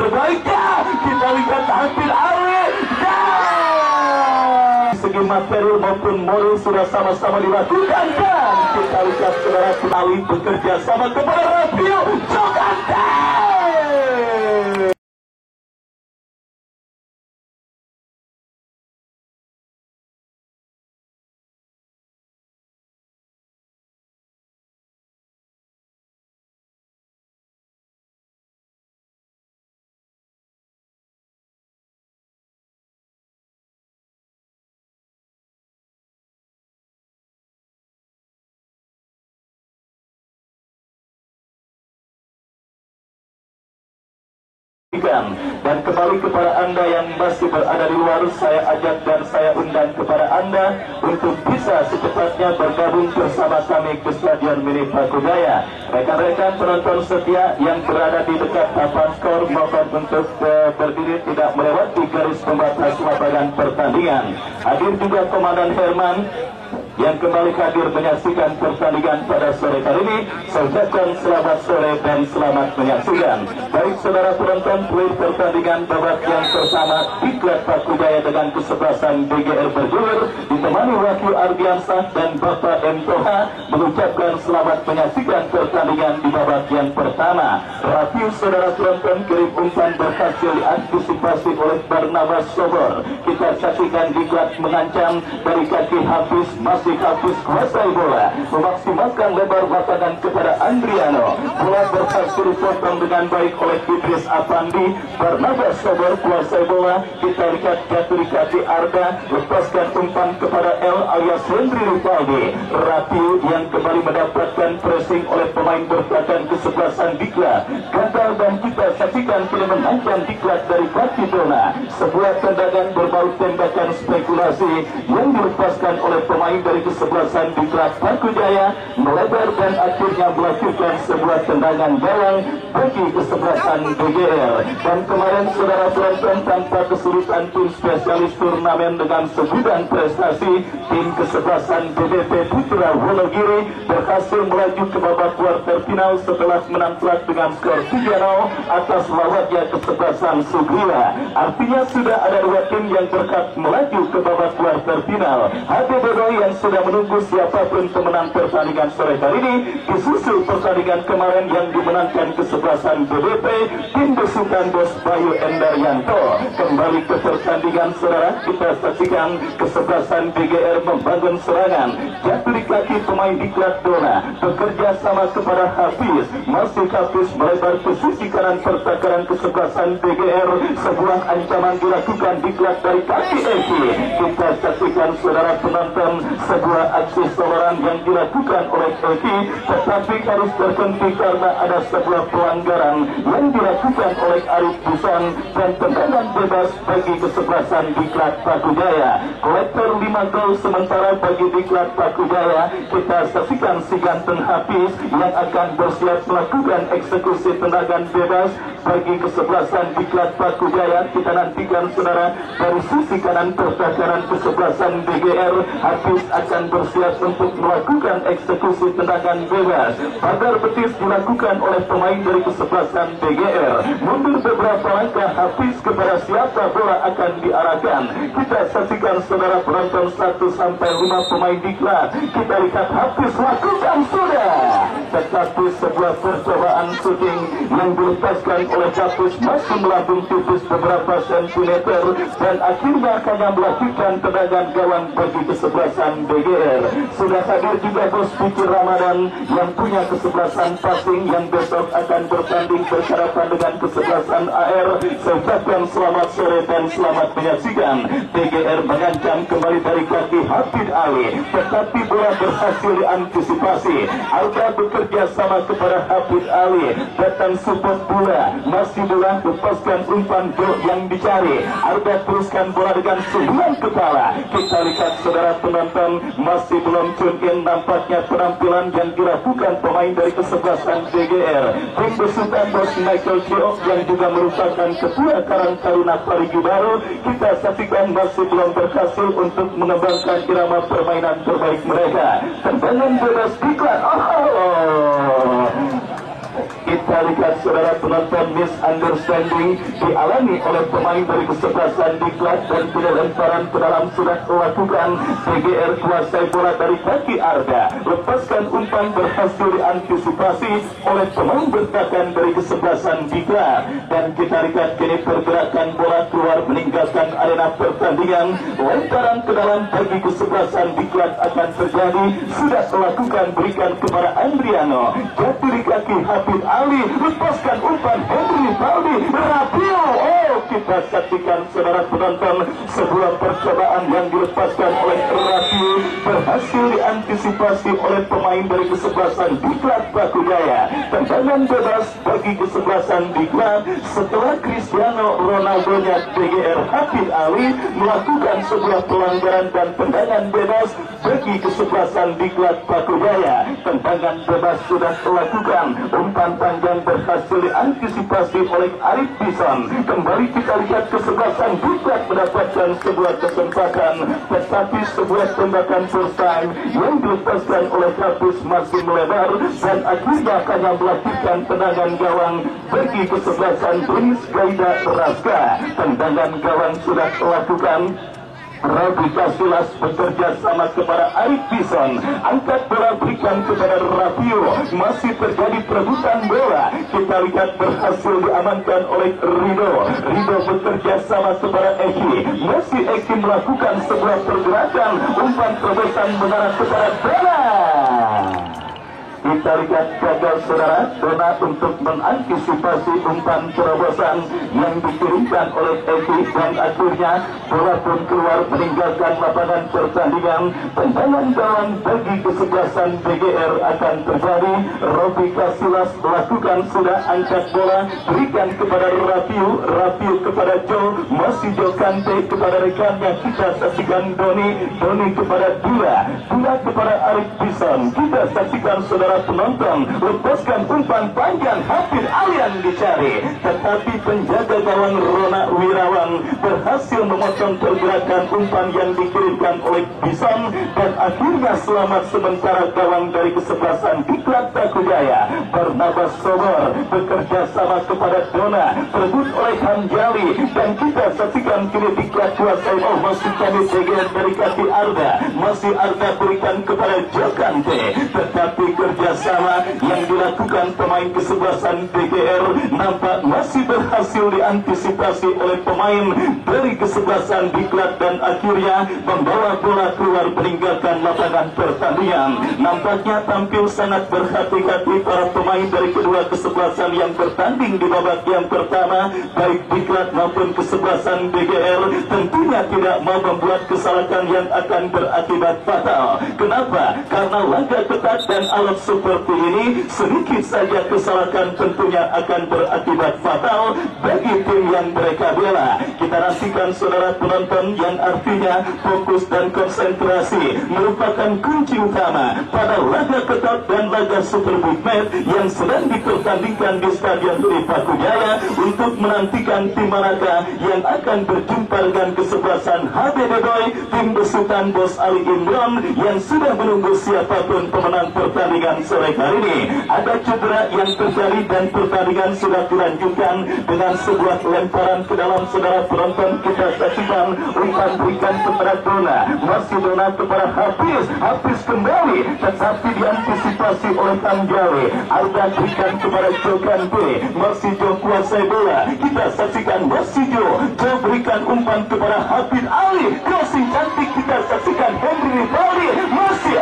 terbaiknya. Kita lihat hampir Ali dan segi materi maupun moral sudah sama-sama dilakukan, dan kita lihat saudara kembali bekerja sama kepada Rafiu Jogante. Dan kembali kepada Anda yang masih berada di luar, saya ajak dan saya undang kepada Anda untuk bisa secepatnya bergabung bersama kami ke Stadion Mini Pakujaya. Rekan-rekan penonton setia yang berada di dekat papan skor mohon untuk berdiri tidak melewati garis pembatas lapangan pertandingan. Hadir juga Komandan Herman yang kembali hadir menyaksikan pertandingan pada sore hari ini. Saya ucapkan selamat sore dan selamat menyaksikan. Baik saudara penonton, pelir pertandingan babak yang pertama Diklat Pakujaya dengan kesebelasan BGR bergulir ditemani Wakil Ardiansah dan Bapak M. Toha mengucapkan selamat menyaksikan pertandingan di babak yang pertama. Rafiu saudara penonton, kirim umpan berhasil diantisipasi oleh Barnabas Sobor. Kita saksikan Diklat mengancam dari kaki Hafiz, masih Hafiz kuasai bola, memaksimalkan lebar lapangan kepada Andriano. Bola berhasil dipotong dengan baik oleh Idris Afandi. Barnabas Sobor kuasai bola. Kita lihat jatuh di kaki Arda, lepaskan umpan kepada L alias Hendri Ripaldi. Rafiu yang kembali mendapatkan pressing oleh pemain bertahan kesebelasan Diklat. Gagal dan kita saksikan kini mengancam Diklat dari kaki Dona. Sebuah tendangan berbau tembakan spekulasi yang dilepaskan oleh pemain dari kesebelasan Diklat Pakujaya melebar dan akhirnya melakukan sebuah tendangan gawang bagi kesebelasan BGR. Dan kemarin saudara penonton, tanpa kesulitan tim spesialis turnamen dengan segudang prestasi, tim kesebelasan BBP Putra Wonogiri berhasil melaju ke babak kuarter final setelah menang telak dengan skor 3-0 atas lawannya kesebelasan Sugriwa. Artinya sudah ada dua tim yang berhak melaju ke babak kuarter final. HBBB yang sudah menunggu siapapun pemenang pertandingan sore hari ini, disusul pertandingan kemarin yang dimenangkan kesebelasan BBP, tim besukan Bos Bayu Endaryanto. Kembali ke pertandingan saudara, kita saksikan kesebelasan BGR membangun serangan. Jatuh di kaki pemain Diklat Dona, bekerja sama kepada Hafiz, masih Hafiz melebar ke sisi kanan pertakaran kesebelasan BGR. Sebuah ancaman dilakukan Diklat dari kaki Eki. Kita saksikan saudara penonton sebuah aksi soloran yang dilakukan oleh Eki, tetapi harus terhenti karena ada sebuah pelanggaran yang dilakukan oleh Arif Busan dan tendangan bebas bagi kesebelasan Diklat Pakujaya. Kolektor 5 gol sementara bagi Diklat Pakujaya. Kita saksikan si ganteng Hafiz yang akan bersiap melakukan eksekusi tendangan bebas bagi kesebelasan Diklat Pakujaya. Kita nantikan saudara dari sisi kanan pertahanan kesebelasan BGR. Hafiz akan bersiap untuk melakukan eksekusi tendangan bebas. Pagar betis dilakukan oleh pemain dari kesebelasan BGR. Mundur beberapa langkah Hafiz kepada siapa bola akan diarahkan. Kita saksikan saudara penonton 1-5 pemain Diklat. Kita lihat Hafiz lakukan sudah, tetapi sebuah percobaan shooting yang dilepaskan oleh Hafiz masih melambung tipis beberapa sentimeter dan akhirnya hanya melakukan tendangan gawang bagi kesebelasan BGR. Sudah hadir juga Bos Pikir Ramadan yang punya kesebelasan passing yang besok akan bertanding berhadapan dengan kesebelasan AR. Saya ucapkan selamat sore dan selamat menyaksikan. BGR mengancam kembali dari kaki Hafid Ali, tetapi bola berhasil diantisipasi. Alda bekerja sama kepada Hafid Ali, datang support bola, masih bola, lepaskan umpan gol yang dicari. Alda teruskan bola dengan sebulan kepala. Kita lihat saudara penonton, masih belum tune in nampaknya penampilan yang dilakukan pemain dari kesebelasan BGR. Tim besutan Bos Michael Ciok yang juga merupakan ketua Karang Taruna Parigi Baru. Kita saksikan masih belum berhasil untuk mengembangkan irama permainan terbaik mereka. Tendangan bebas Diklat. kita lihat saudara penonton, misunderstanding dialami oleh pemain dari kesebelasan Diklat dan tidak lemparan ke dalam sudah dilakukan. PGR kuasai bola dari kaki Arda, lepaskan umpan berhasil diantisipasi oleh pemain bertahan dari kesebelasan Diklat. Dan kita lihat kini pergerakan bola keluar meninggalkan arena pertandingan. Lemparan ke dalam bagi kesebelasan Diklat akan terjadi, sudah dilakukan, berikan kepada Andriano, jatuh di kaki Hafid Ali, lepaskan umpan Henry Valdi, Rapio. Oh, kita saksikan saudara penonton, sebuah percobaan yang dilepaskan oleh Rapio berhasil diantisipasi oleh pemain dari kesebelasan Diklat Batu Jaya. Tendangan bebas bagi kesebelasan Diklat setelah Cristiano Ronaldo-nya PGR Hafid Ali melakukan sebuah pelanggaran dan tendangan bebas bagi kesebelasan Diklat Batu Jaya. Tendangan bebas sudah dilakukan, umpan panjang berhasil diantisipasi oleh Arif Bison. Kembali kita lihat kesebelasan Diklat mendapatkan sebuah kesempatan, tetapi sebuah tembakan first time yang dilepaskan oleh Hafiz masih melebar dan akhirnya hanya melakukan tendangan gawang bagi kesebelasan Denis Gaida Raska. Tendangan gawang sudah dilakukan. Robi Kasilas bekerja sama kepada Arif Bison, angkat bola berikan kepada Rapio, masih terjadi perebutan bola. Kita lihat berhasil diamankan oleh Rido bekerja sama kepada Eki, masih Eki melakukan sebuah pergerakan, umpan terobosan mengarah kepada Dona. Kita lihat gagal saudara Dona untuk mengantisipasi umpan terobosan yang dikirimkan oleh Eki, dan akhirnya bola pun keluar meninggalkan lapangan pertandingan. Tendangan gawang bagi kesebelasan BGR akan terjadi. Robi Kasilas melakukan, sudah angkat bola, berikan kepada Rapio kepada Joe, masih Joe Kante kepada rekannya. Kita saksikan Doni kepada Dula kepada Arif Bison. Kita saksikan saudara penonton, lepaskan umpan panjang Hafid Ali yang dicari, tetapi penjaga gawang Rona Wirawan berhasil memotong pergerakan umpan yang dikirimkan oleh Bison, dan akhirnya selamat sementara gawang dari kesebelasan Diklat Batu Jaya. Barnabas Sobor bekerja sama kepada Dona, terbut oleh Hamjali, dan kita saksikan kini Diklat kuasai. Oh, masih kami segera dari kaki Arda, masih Arda berikan kepada Jokante, tetapi kerjasama yang dilakukan pemain kesebelasan BGR nampak masih berhasil diantisipasi oleh pemain dari kesebelasan Diklat, dan akhirnya membawa bola keluar meninggalkan lapangan pertandingan. Nampaknya tampil sangat berhati-hati para pemain dari kedua kesebelasan yang bertanding di babak yang pertama, baik Diklat maupun kesebelasan BGR tentunya tidak mau membuat kesalahan yang akan berakibat fatal. Kenapa? Karena laga ketat dan alat seperti ini, sedikit saja kesalahan tentunya akan berakibat fatal bagi tim yang mereka bela. Kita nantikan saudara penonton, yang artinya fokus dan konsentrasi merupakan kunci utama pada laga ketat dan laga Super Big Match yang sedang dipertandingkan di Stadion Batu Jaya, untuk menantikan tim manakah yang akan berjumpa dengan kesebelasan HBD Boy, tim besutan Bos Ali Imran, yang sudah menunggu siapapun pemenang pertandingan sore hari ini. Ada cedera yang terjadi dan pertandingan sudah dilanjutkan dengan sebuah lemparan ke dalam saudara penonton. Kita saksikan umpan berikan kepada Dona, masih Dona kepada Hafiz kembali, tetapi diantisipasi oleh Tamjali. Arda berikan kepada Jokante, masih Jo kuasai bola. Kita saksikan masih Jo berikan umpan kepada Hafid Ali, crossing cantik. Kita saksikan Henry Valdi, masih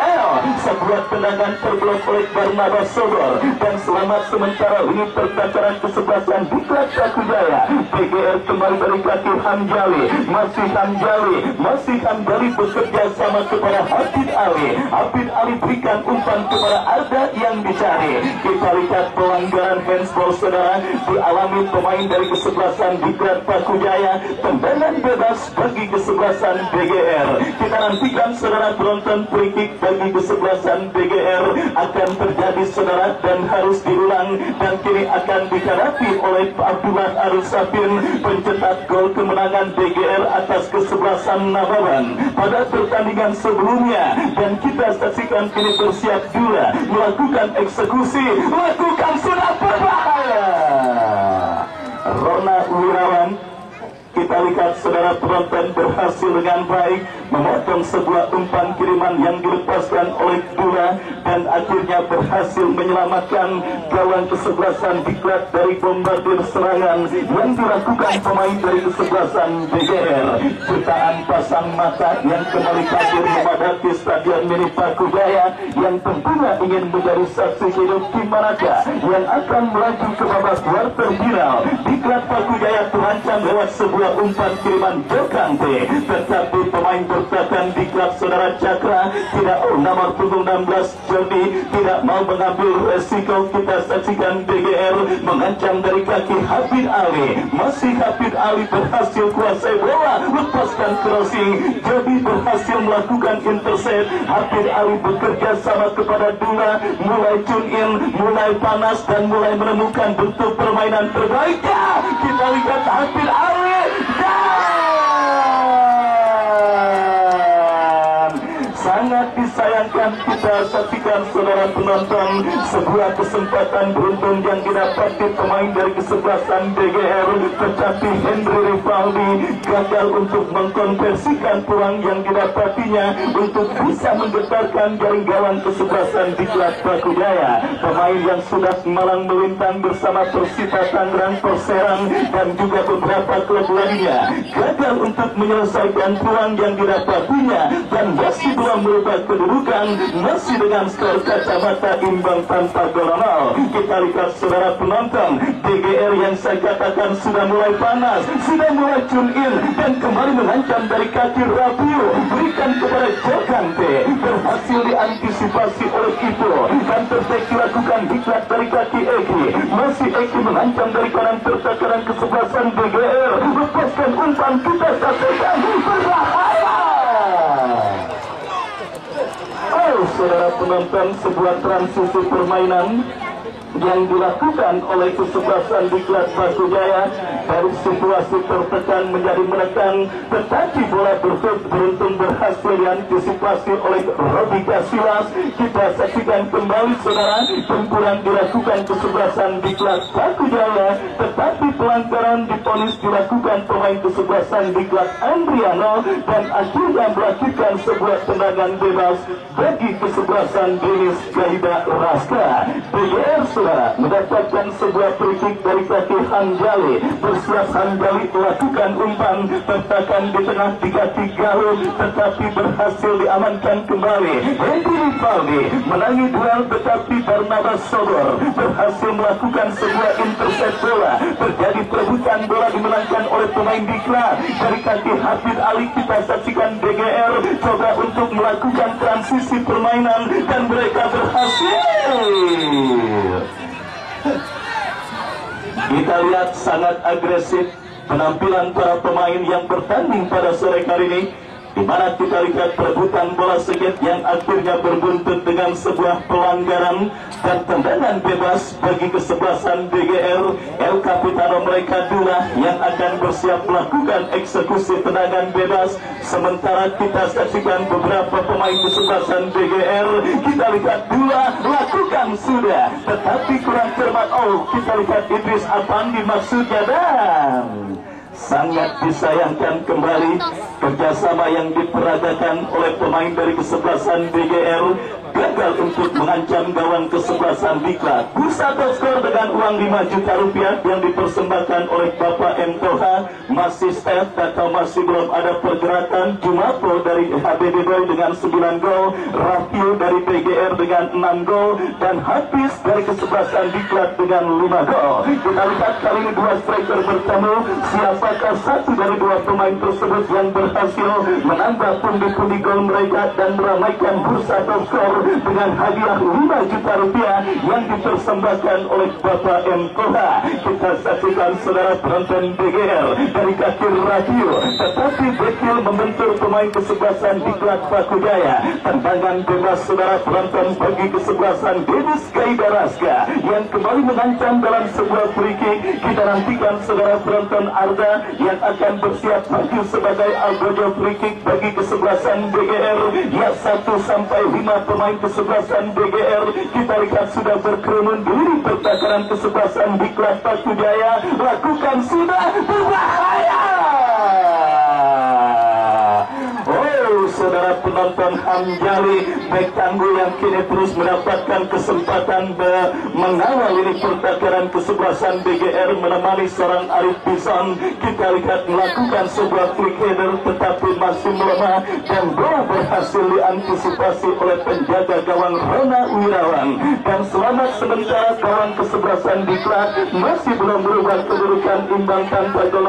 sebuah tendangan terblok oleh Barnabas Sobor, dan selamat sementara ini pertakaran kesebelasan Diklat Batu Jaya. PGR kembali dari kaki Hamjali, masih Hamjali bekerja sama kepada Hafid Ali berikan umpan kepada Arda yang dicari. Kita lihat pelanggaran handsball saudara dialami pemain dari kesebelasan Diklat Batu Jaya. Tendangan bebas bagi kesebelasan BGR. Kita nantikan saudara penonton, free kick bagi kesebelasan BGR akan terjadi terjadi saudara dan harus diulang, dan kini akan dihadapi oleh Abdullah Arif Sapin, pencetak gol kemenangan DGR atas kesebelasan Nabawan pada pertandingan sebelumnya. Dan kita saksikan kini bersiap juga melakukan eksekusi, lakukan sunat berbahaya. Rona Wirawan, kita lihat saudara penonton berhasil dengan baik memotong sebuah umpan kiriman yang dilepaskan oleh Dula, dan akhirnya berhasil menyelamatkan gawang kesebelasan Diklat dari bombardir serangan yang dilakukan pemain dari kesebelasan DGR. Jutaan pasang mata yang kembali hadir memadati Stadion Mini Pakujaya yang tentunya ingin menjadi saksi hidup tim manakah yang akan melaju ke babak quarter final. Diklat Pakujaya terancam lewat sebuah umpan kiriman Jokante, tetapi pemain bertahan di klub saudara Cakra tidak nomor punggung 16 Jody tidak mau mengambil resiko. Kita saksikan DGR mengancam dari kaki Hafid Ali, masih Hafid Ali berhasil kuasai bola, lepaskan crossing, Jody berhasil melakukan intercept. Hafid Ali bekerja sama kepada Dula, mulai tune in, mulai panas dan mulai menemukan bentuk permainan terbaiknya. Kita lihat Hafid Ali sangat disayangkan. Kita saksikan saudara penonton sebuah kesempatan beruntung yang didapati pemain dari kesebelasan DGR, tetapi Henry Rivaldi gagal untuk mengkonversikan peluang yang didapatinya untuk bisa menggetarkan jaring gawang kesebelasan Diklat Pakujaya. Pemain yang sudah malang melintang bersama Persita Tangerang, Perserang dan juga beberapa klub lainnya gagal untuk menyelesaikan peluang yang didapatinya, dan masih belum merubah kedudukan, masih dengan skor kacamata imbang tanpa gol. Kita lihat saudara penonton, DGR yang saya katakan sudah mulai panas, sudah mulai tune in dan kembali mengancam dari kaki Rabiu, berikan kepada Jokante, berhasil diantisipasi oleh Ipo, dan terbaik dilakukan Diklat dari kaki Eki, masih Eki mengancam dari kanan tertakaran kesebelasan DGR, lepaskan umpan, kita saksikan berbahaya. Saudara penonton, sebuah transisi permainan yang dilakukan oleh kesebelasan Diklat Pakujaya dari situasi tertekan menjadi menekan, tetapi bola beruntung berhasil diantisipasi oleh Robi Kasilas. Kita saksikan kembali saudara, tempuran dilakukan kesebelasan Diklat Pakujaya, tetapi pelanggaran diponis dilakukan pemain kesebelasan Diklat Andriano, dan akhirnya melakukan sebuah tendangan bebas bagi kesebelasan Denis Gaida Raska. DGR saudara mendapatkan sebuah free kick dari kaki Hanjali, bersiap Hanjali melakukan umpan, tertakan di tengah di kaki Galuh, tetapi berhasil diamankan kembali. Henry Rivaldi menangi duel, tetapi Barnabas Sogor berhasil melakukan sebuah intercept bola, terjadi perebutan bola dimenangkan oleh pemain Diklat dari kaki Hafid Ali. Kita saksikan DGR coba untuk melakukan transisi permainan dan mereka berhasil. Kita lihat sangat agresif penampilan para pemain yang bertanding pada sore hari ini, di mana kita lihat perebutan bola sedikit yang akhirnya berbuntut dengan sebuah pelanggaran dan tendangan bebas bagi kesebelasan DGR. El Capitano mereka Dula yang akan bersiap melakukan eksekusi tendangan bebas, sementara kita saksikan beberapa pemain kesebelasan DGR. Kita lihat Dula lakukan sudah, tetapi kurang cermat. Kita lihat Idris Apandi maksudnya, dan sangat disayangkan kembali kerjasama yang diperagakan oleh pemain dari kesebelasan DGR gagal untuk mengancam gawang kesebelasan Diklat. Bursa top skor dengan uang 5 juta rupiah yang dipersembahkan oleh Bapak M. Toha, masih step atau masih belum ada pergerakan. Jumapo dari HBD Boy dengan 9 gol, Rafiu dari PGR dengan 6 gol, dan Hafiz dari kesebelasan Diklat dengan 5 gol. Kita lihat kali ini dua striker bertemu, siapakah satu dari dua pemain tersebut yang berhasil menambah pundi-pundi gol mereka dan meramaikan bursa top skor dengan hadiah 5 juta rupiah yang dipersembahkan oleh Bapak M. Toha. Kita saksikan saudara penonton DGR dari dari kaki radio, tetapi Bekil membentur pemain kesebelasan Diklat Pakujaya. Tendangan bebas saudara penonton bagi kesebelasan Dennis Gaidaraska yang kembali mengancam dalam sebuah free kick. Kita nantikan saudara penonton Arda yang akan bersiap maju sebagai algojo free kick bagi kesebelasan BGR. Ya, 1 sampai 5 pemain kesebelasan BGR kita lihat sudah berkerumun diri pertakaran kesebelasan Diklat Pakujaya. Lakukan sudah berbahaya. Saudara penonton Hamjali, bek tangguh yang kini terus mendapatkan kesempatan mengawal ini pertakaran kesebelasan BGR menemani seorang Arif Bison. Kita lihat melakukan sebuah free header tetapi masih melemah dan bola berhasil diantisipasi oleh penjaga gawang Rona Wirawan. Dan selamat sementara gawang kesebelasan Diklat masih belum berubah kedudukan imbang tanpa gol.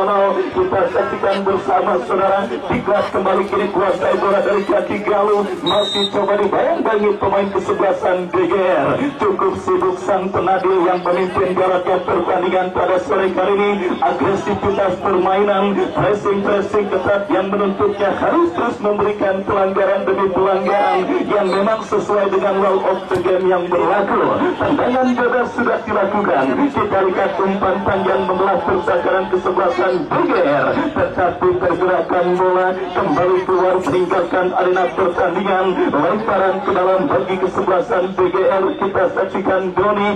Kita saksikan bersama saudara, Diklat kembali kini kuasai bola dari kaki Galuh, masih coba dibayang-bayangi pemain kesebelasan BGR. Cukup sibuk sang penadil yang memimpin galakan pertandingan pada sore kali ini. Agresivitas permainan, pressing ketat yang menuntutnya harus terus memberikan pelanggaran demi pelanggaran yang memang sesuai dengan law of the game yang berlaku. Tendangan bebas sudah dilakukan. Kita lihat umpan panjang membelah pertakaran kesebelasan BGR, tetapi pergerakan bola kembali keluar meninggalkan arena pertandingan. Lemparan ke dalam bagi kesebelasan BGR. Kita saksikan Doni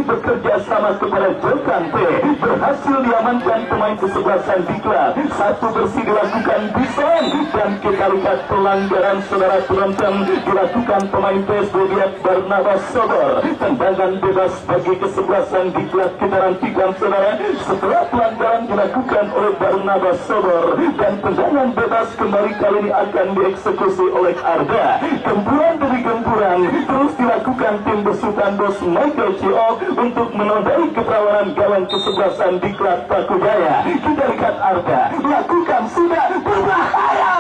bekerja sama kepada Jokante, berhasil diamankan pemain kesebelasan Diklat. 1 bersih dilakukan Bison dan kita lihat pelanggaran saudara penonton dilakukan pemain PSB Barnabas Sobor. Tendangan bebas bagi kesebelasan Diklat kita nantikan saudara setelah pelanggaran dilakukan oleh Barnabas Sobor, dan tendangan bebas kembali kali ini akan dieksekusi oleh Arda. Gempuran demi gempuran terus dilakukan tim besutan bos Michael Cio untuk menodai keperawanan gawang kesebelasan Diklat Pakujaya. Kita lihat Arda lakukan sudah berbahaya.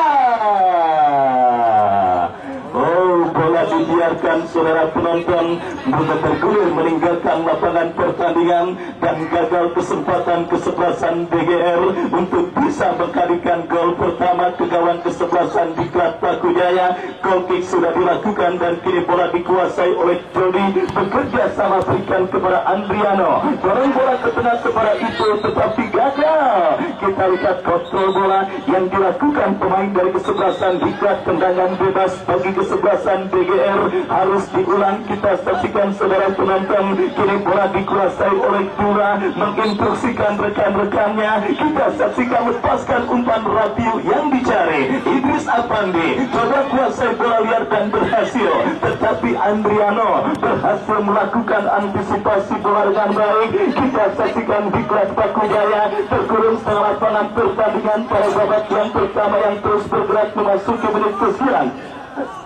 Bola dibiarkan saudara penonton bergulir meninggalkan lapangan pertandingan dan gagal kesempatan kesebelasan BGR untuk bisa mengkalikan gol pertama ke gawang kesebelasan Diklat Pakujaya. Goal kick sudah dilakukan dan kini bola dikuasai oleh Jody, bekerja sama berikan kepada Andriano, dorong bola ke tengah kepada itu tetapi gagal. Kita lihat kontrol bola yang dilakukan pemain dari kesebelasan Diklat. Tendangan bebas bagi kesebelasan BGR harus diulang. Kita saksikan saudara penonton, kini bola dikuasai oleh Dura, menginstruksikan rekan-rekannya. Kita saksikan lepaskan umpan rapiu yang dicari Idris Apandi, coba kuasai bola liar dan berhasil, tetapi Andriano berhasil melakukan antisipasi bola dengan baik. Kita saksikan Diklat Pakujaya terkurung setengah lapangan pertandingan pada babak yang pertama yang terus bergerak memasuki menit ke-9.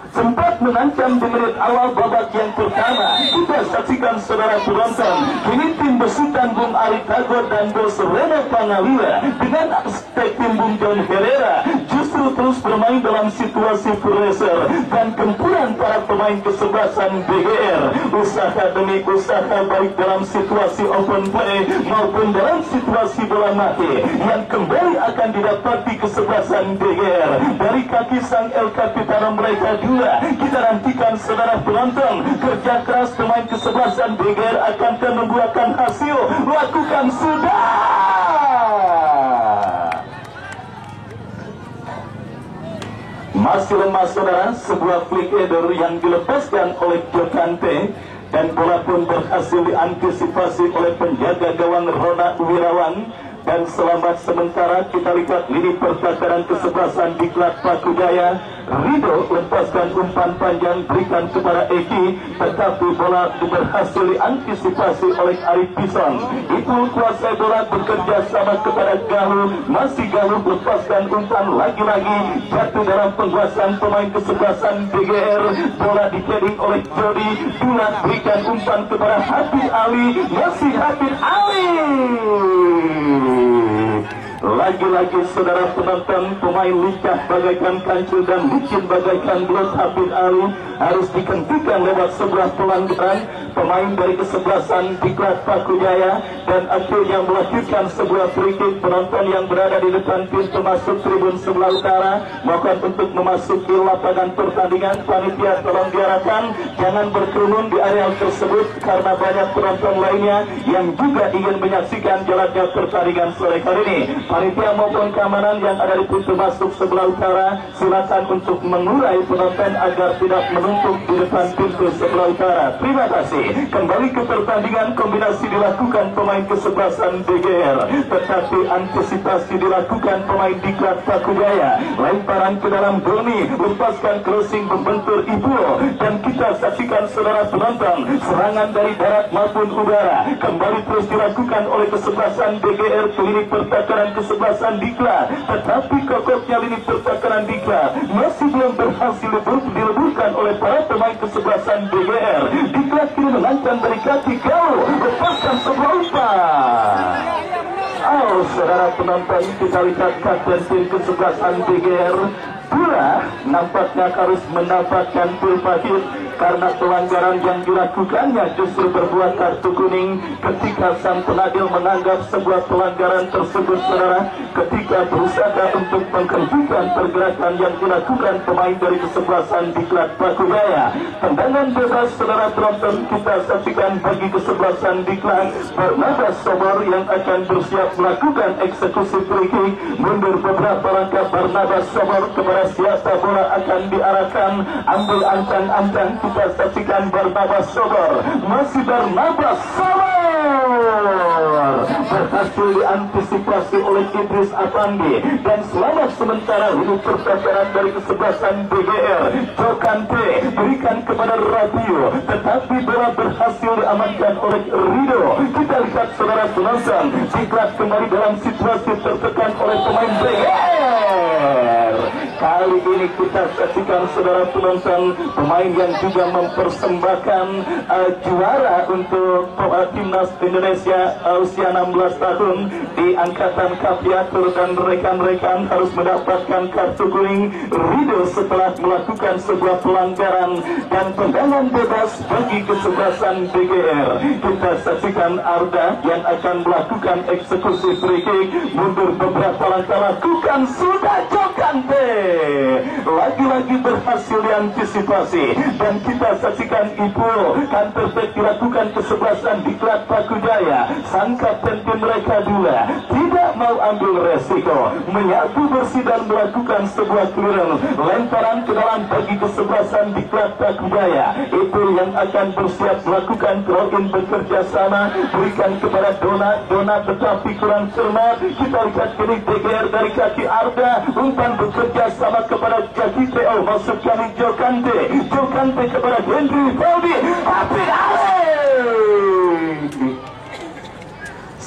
Sempat mengancam di menit awal babak yang pertama. Kita saksikan saudara penonton, kini tim besutan Bung Ari Tagor dan Bos Reno Pangalila dengan aspek tim Bung John Herrera justru terus bermain dalam situasi pressure dan gempuran para pemain kesebelasan BGR. Usaha demi usaha baik dalam situasi open play maupun dalam situasi bola mati yang kembali akan didapati kesebelasan BGR dari kaki sang El Capitano mereka dua. Kita nantikan saudara penonton, kerja keras pemain kesebelasan BGR akan membuahkan hasil. Lakukan sudah. Masih lemah saudara, sebuah flick header yang dilepaskan oleh Jokante dan bola pun berhasil diantisipasi oleh penjaga gawang Rona Wirawan. Dan selamat sementara kita lihat lini pertakaran kesebelasan Diklat Pakujaya. Rido lepaskan umpan panjang berikan kepada Eki, tetapi bola berhasil diantisipasi oleh Arif Bison. Itu kuasai bola bekerja sama kepada Galuh, masih Galuh lepaskan umpan lagi-lagi jatuh dalam penguasaan pemain kesebelasan BGR. Bola di-heading oleh Jody, Dulat berikan umpan kepada Habib Ali, masih Habib Ali. Lagi-lagi saudara penonton, pemain lincah bagaikan kancil dan licin bagaikan belut Habib Ali harus dihentikan lewat sebuah pelanggaran pemain dari kesebelasan Diklat Paku Jaya, dan akhirnya melahirkan sebuah free kick. Penonton yang berada di depan pintu masuk tribun sebelah utara mohon untuk memasuki lapangan pertandingan. Panitia tolong diarahkan jangan berkerumun di area tersebut karena banyak penonton lainnya yang juga ingin menyaksikan jalannya pertandingan sore kali ini. Panitia maupun keamanan yang ada di pintu masuk sebelah utara silakan untuk mengurai penonton agar tidak menumpuk di depan pintu sebelah utara. Terima kasih. Kembali ke pertandingan, kombinasi dilakukan pemain kesebelasan DGR, tetapi antisipasi dilakukan pemain Diklat Paku Jaya. Lemparan ke dalam Doni, lepaskan crossing membentur Ibu, dan kita saksikan saudara penonton serangan dari darat maupun udara kembali terus dilakukan oleh kesebelasan DGR ke lini pertahanan kesebelasan Diklat, tetapi kokoknya lini pertahanan Diklat masih belum berhasil dileburkan oleh para pemain kesebelasan DGR. Diklat kini mengancam dari kaki jauh, lepaskan sebuah umpan. Oh, saudara penonton, kita lihat kapten tim kesebelasan DGR pula nampaknya harus mendapatkan pulpa hit karena pelanggaran yang dilakukannya justru berbuat kartu kuning ketika sang penadil menganggap sebuah pelanggaran tersebut, saudara, ketika berusaha untuk menghentikan pergerakan yang dilakukan pemain dari kesebelasan Diklat Paku Jaya. Tendangan bebas, saudara penonton, kita saksikan bagi kesebelasan Diklat. Barnabas Sobor yang akan bersiap melakukan eksekusi free kick. Mundur beberapa langkah Barnabas Sobor, kepada siapa bola akan diarahkan, ambil ancang-ancang. Kita saksikan Barnabas Sobor, masih Barnabas Sobor berhasil diantisipasi oleh Idris Apandi, dan selamat sementara ini pertahanan dari kesebelasan DGR. Jokante berikan kepada Radio, tetapi bola berhasil diamankan oleh Rido. Kita lihat saudara penonton, Diklat kembali dalam situasi tertekan oleh pemain DGR. Kali ini kita saksikan saudara penonton pemain yang juga mempersembahkan juara untuk timnas Indonesia usia 16 tahun di angkatan Kapiatur, dan rekan-rekan harus mendapatkan kartu kuning. Rido setelah melakukan sebuah pelanggaran dan tendangan bebas bagi kesebelasan DGR. Kita saksikan Arda yang akan melakukan eksekusi free kick, mundur beberapa langkah, lakukan sudah Jokante lagi-lagi berhasil diantisipasi, dan kita saksikan Ibu counter back dilakukan kesebelasan Diklat Paku Jaya. Sang kapten tim mereka Dula tidak mau ambil resiko, menyatu bersih dan melakukan sebuah clearance, lemparan ke dalam bagi kesebelasan Diklat Paku Jaya. Itu yang akan bersiap melakukan throw in bekerja sama, berikan kepada Dona tetapi kurang cermat. Kita lihat kini DGR dari kaki Arda, umpan bekerja sama kepada Jaki PO, masuk kali Jokante kepada Henry Feldi, tapi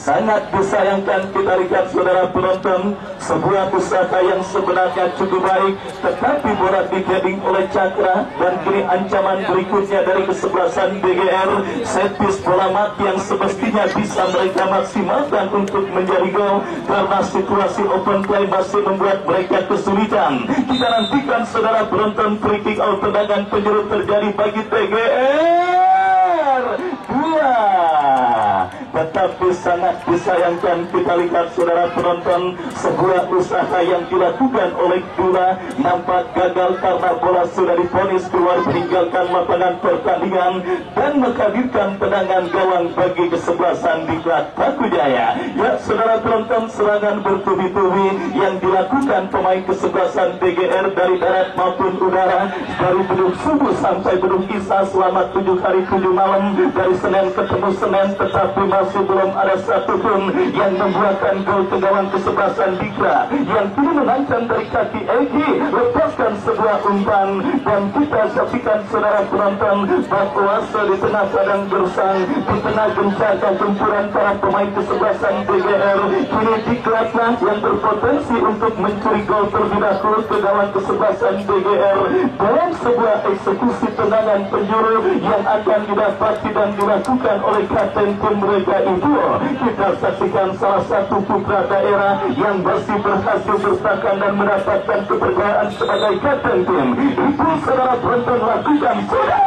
sangat disayangkan. Kita lihat saudara penonton, sebuah usaha yang sebenarnya cukup baik, tetapi bola digading oleh Cakra, dan kini ancaman berikutnya dari kesebelasan DGR, set piece bola mati yang semestinya bisa mereka maksimalkan untuk menjadi gol, karena situasi open play masih membuat mereka kesulitan. Kita nantikan saudara penonton, free kick out tendangan penjuru terjadi bagi DGR 2. Tetapi sangat disayangkan, kita lihat saudara penonton, sebuah usaha yang dilakukan oleh Dula nampak gagal karena bola sudah divonis keluar meninggalkan lapangan pertandingan dan menghadirkan tendangan gawang bagi kesebelasan Diklat Paku Jaya. Ya saudara penonton, serangan bertubi-tubi yang dilakukan pemain kesebelasan DGR dari darat maupun udara, dari beduk subuh sampai beduk isya selama 7 hari 7 malam, dari Senin ketemu Senin, tetapi masih belum ada satupun yang membuahkan gol ke gawang kesebelasan Diklat, yang kini mengancam dari kaki Egi, lepaskan sebuah umpan, dan kita saksikan saudara penonton bahwa di tengah padang gersang, di tengah gencatan gempuran para pemain kesebelasan DGR, kini Diklatlah yang berpotensi untuk mencuri gol terlebih dahulu ke gawang kesebelasan DGR dalam sebuah eksekusi tendangan penjuru yang akan didapati dan dilakukan oleh kapten tim mereka itu kita saksikan salah satu putra daerah yang masih berhasil bertahan dan mendapatkan kepercayaan sebagai kapten tim. Itu saudara penonton lakukan sudah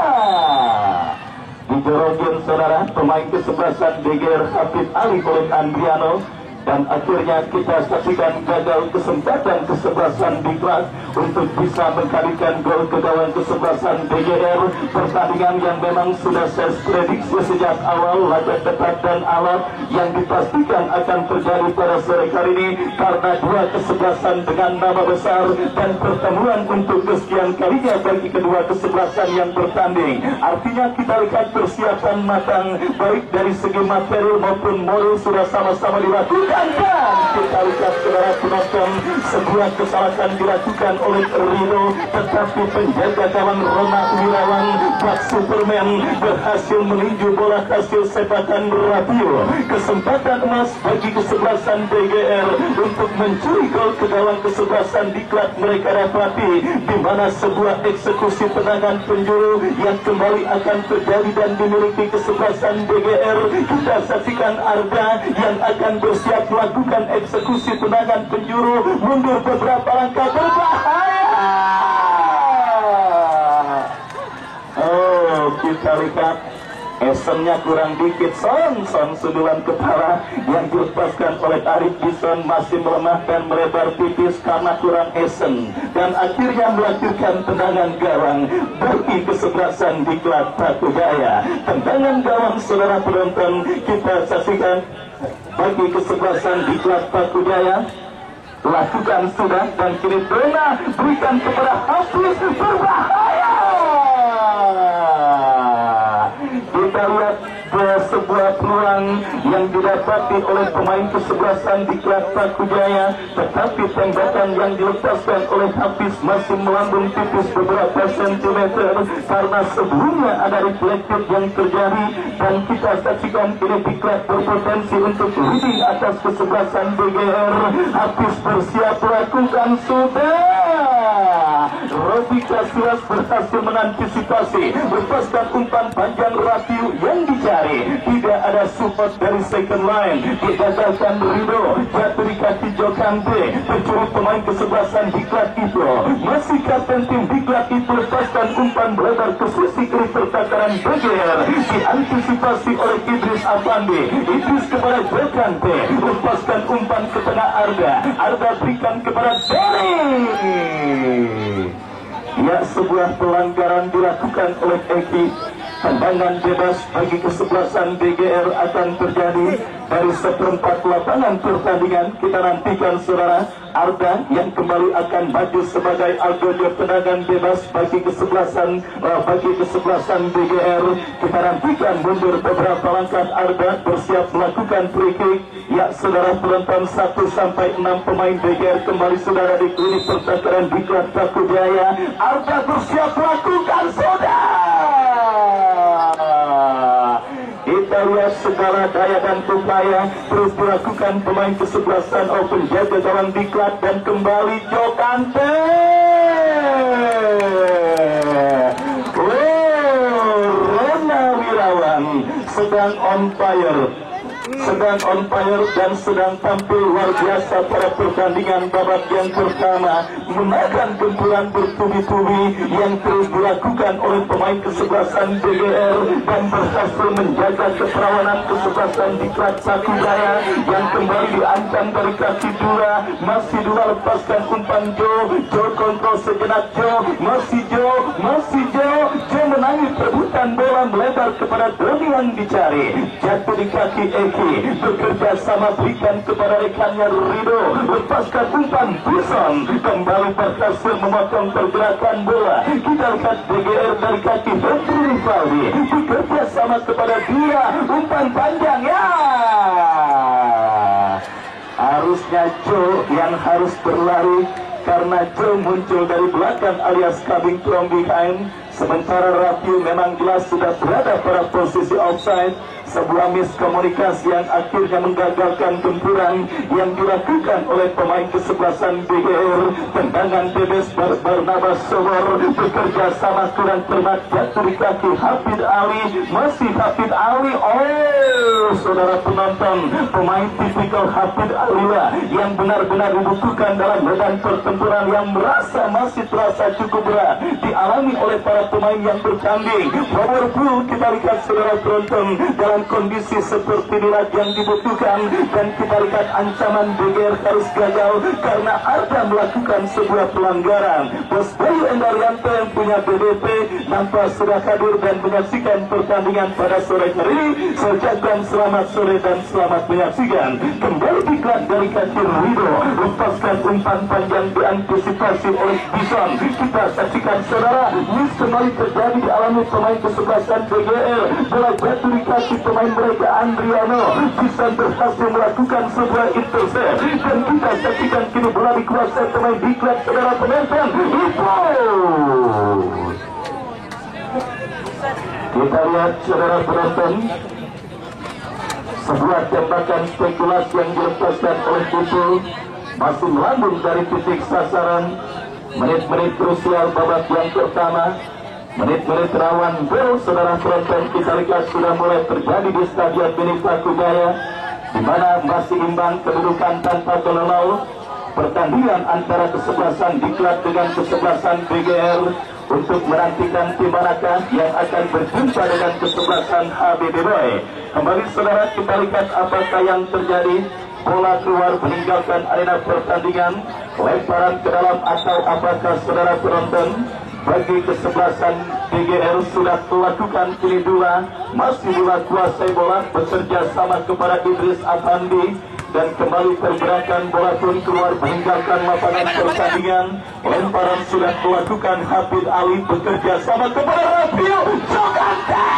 dijorokin saudara pemain kesebelasan DGR Hafid Ali oleh Andriano. Dan akhirnya kita saksikan gagal kesempatan kesebelasan Diklat untuk bisa mengkalikan gol ke gawang kesebelasan DGR. Pertandingan yang memang sudah saya prediksi sejak awal, laga ketat dan alat yang dipastikan akan terjadi pada sore kali ini karena dua kesebelasan dengan nama besar dan pertemuan untuk kesekian kalinya bagi kedua kesebelasan yang bertanding. Artinya kita lihat persiapan matang baik dari segi material maupun moral sudah sama-sama dilakukan. Kita lihat saudara penonton, sebuah kesalahan dilakukan oleh Rido, tetapi penjaga gawang Rona Wirawan Pak Superman berhasil meninju bola hasil sepakan Radio. Kesempatan emas bagi kesebelasan DGR untuk mencuri gol ke gawang kesebelasan Diklat mereka dapati, di mana sebuah eksekusi tendangan penjuru yang kembali akan terjadi dan dimiliki kesebelasan DGR. Kita saksikan Arda yang akan bersiap melakukan eksekusi tendangan penjuru, mundur beberapa langkah, berbahaya. Oh, kita lihat esennya kurang dikit. Son sundulan kepala yang dilepaskan oleh Arif Bison masih melemah dan melebar tipis karena kurang esen, dan akhirnya melahirkan tendangan gawang bagi kesebelasan Diklat Pakujaya. Tendangan gawang saudara penonton kita saksikan bagi kesebelasan Diklat Pakujaya lakukan sudah, dan kini Dona berikan kepada Hafiz, berbahaya. Kita lihat sebuah peluang yang didapati oleh pemain kesebelasan Diklat Pakujaya, tetapi tembakan yang dilepaskan oleh Hafiz masih melambung tipis beberapa sentimeter karena sebelumnya ada reflektif yang terjadi. Dan kita saksikan ini Diklat berpotensi untuk leading atas kesebelasan DGR. Hafiz bersiap lakukan sudah. Robi Kasilas berhasil mengantisipasi, lepaskan umpan panjang Rafiu yang dicari. Tidak ada support dari second line, digagalkan Rido, jatuh di kaki Jokante. Pencuri pemain kesebelasan Diklat itu masih kapten tim Diklat itu, lepaskan umpan melebar ke sisi kiri pertakaran DGR, diantisipasi oleh Idris Afandi. Idris kepada Jokante, lepaskan umpan ke tengah Arda berikan kepada Derry. Ya, sebuah pelanggaran dilakukan oleh Eki. Tendangan bebas bagi kesebelasan DGR akan terjadi dari seperempat lapangan pertandingan. Kita nantikan saudara Arda yang kembali akan maju sebagai algojo tendangan bebas bagi kesebelasan DGR. Kita nantikan mundur beberapa langkah Arda bersiap melakukan free kick. Ya saudara penonton, 1 sampai 6 pemain DGR kembali saudara di klinik pertakaran Diklat Pakujaya. Arda bersiap melakukan sudah. Kita lihat segala daya dan upaya terus dilakukan pemain kesebelasan open jaga gawang Diklat, dan kembali Jokante. Rona Wirawan sedang on fire dan sedang tampil luar biasa pada pertandingan babak yang pertama, menahan gempuran bertubi-tubi yang terus dilakukan oleh pemain kesebelasan DGR dan berhasil menjaga keperawanan kesebelasan Diklat Pakujaya yang kembali diancam dari kaki Dura. Masih Dura lepaskan umpan Jo kontrol sejenak, Jo menangis perebutan bola melebar kepada Doni yang dicari, jatuh di kaki Eki, bekerja sama berikan kepada rekannya Rido, lepaskan umpan Bison, kembali berhasil memotong pergerakan bola. Kita lihat DGR dari kaki Hendri Rivaldi, bekerja sama kepada Dura, umpan panjang, ya harusnya Jo yang harus berlari karena Jo muncul dari belakang alias coming from behind. Sementara Rafiu memang jelas sudah berada pada posisi offside. sebuah miskomunikasi yang akhirnya menggagalkan gempuran yang dilakukan oleh pemain kesebelasan BGR. Tendangan bebas Barnabas Sobor bekerja sama kurang cermat, jatuh di kaki Hafid Ali, masih Hafid Ali. Oh, saudara penonton, pemain tipikal Hafid Ali lah yang benar-benar dibutuhkan dalam medan pertempuran yang merasa masih terasa cukup berat dialami oleh para pemain yang bertanding. Powerful kita lihat saudara penonton dalam kondisi seperti inilah yang dibutuhkan, dan kita lihat ancaman BGR harus gagal karena ada melakukan sebuah pelanggaran. Bos Bayu Endarianto yang punya BDP nampak sudah hadir dan menyaksikan pertandingan pada sore hari ini. Saya ucapkan selamat sore dan selamat menyaksikan. Kembali diklat dari kaki Rido, lepaskan umpan panjang diantisipasi oleh Bison. Kita saksikan saudara, miss kembali terjadi dialami pemain kesebelasan BGR. Bola jatuh di kaki pemain mereka Andriano, Bison berhasil melakukan sebuah intercept, dan kita saksikan kini bola dikuasai pemain diklat saudara penonton. Itu kita lihat saudara penonton, sebuah tembakan spekulasi yang dilepaskan oleh Kutu masih melambung dari titik sasaran. Menit-menit krusial babak yang pertama, menit-menit rawan gol saudara penonton, kita lihat sudah mulai terjadi di Stadion Mini Pakujaya, di mana masih imbang kedudukan tanpa gol. Pertandingan antara kesebelasan Diklat dengan kesebelasan BGR untuk menantikan tim manakah yang akan berjumpa dengan kesebelasan HBD Boy. Kembali saudara, kita lihat apakah yang terjadi. Bola keluar meninggalkan arena pertandingan, lemparan ke dalam atau apakah saudara penonton? Bagi kesebelasan BGR sudah melakukan kini dua, masih dua kuasai bola bekerja sama kepada Idris Afandi, dan kembali pergerakan bola pun keluar meninggalkan lapangan pertandingan. Lemparan sudah melakukan Hafid Ali bekerja sama kepada Rafiul Jogante.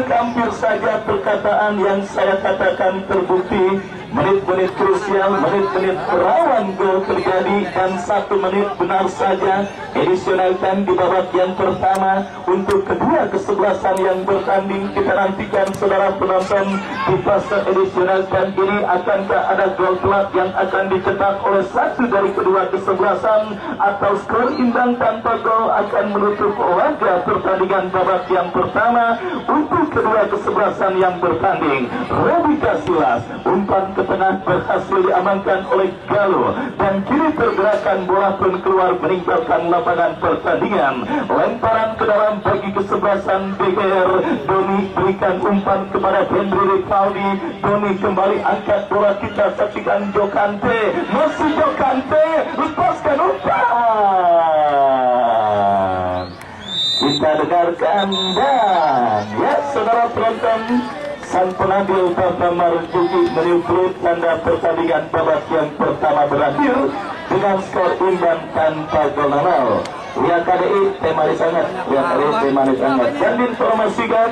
Hampir saja perkataan yang saya katakan terbukti. Menit-menit krusial, menit-menit rawan gol terjadi, dan 1 menit benar saja additional time di babak yang pertama untuk kedua kesebelasan yang bertanding. Kita nantikan saudara penonton di fase additional time ini, akankah ada gol telat yang akan dicetak oleh satu dari kedua kesebelasan, atau skor imbang tanpa gol akan menutup laga pertandingan babak yang pertama untuk kedua kesebelasan yang bertanding. Robi Kasilas, umpan ke tengah berhasil diamankan oleh Galo, dan kini pergerakan bola pun keluar meninggalkan lapangan pertandingan. Lemparan ke dalam bagi kesebelasan BGR. Doni berikan umpan kepada Henry Rivaldi. Doni kembali angkat bola, kita saksikan Jokante, masih Jokante, lepaskan umpan. Kita dengarkan, dan ya saudara penonton, sang penampilan Papa Marzuki meniup tanda pertandingan babak yang pertama berakhir dengan skor imbang tanpa gol. Lihat KDI tema sangat, lihat KDI tema sangat, dan diinformasikan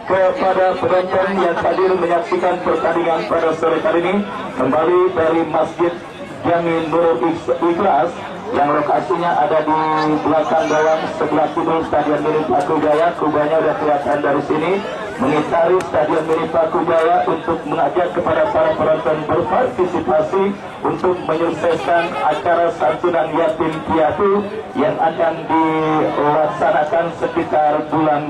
kepada penonton yang hadir menyaksikan pertandingan pada sore hari ini kembali dari Masjid Jamin Nurul Ikhlas yang lokasinya ada di belakang gawang sebelah timur Stadion Mini Pakujaya. Kubahnya sudah kelihatan dari sini mengitari Stadion Mini Pakujaya untuk mengajak kepada para penonton berpartisipasi untuk menyukseskan acara santunan yatim piatu yang akan dilaksanakan sekitar bulan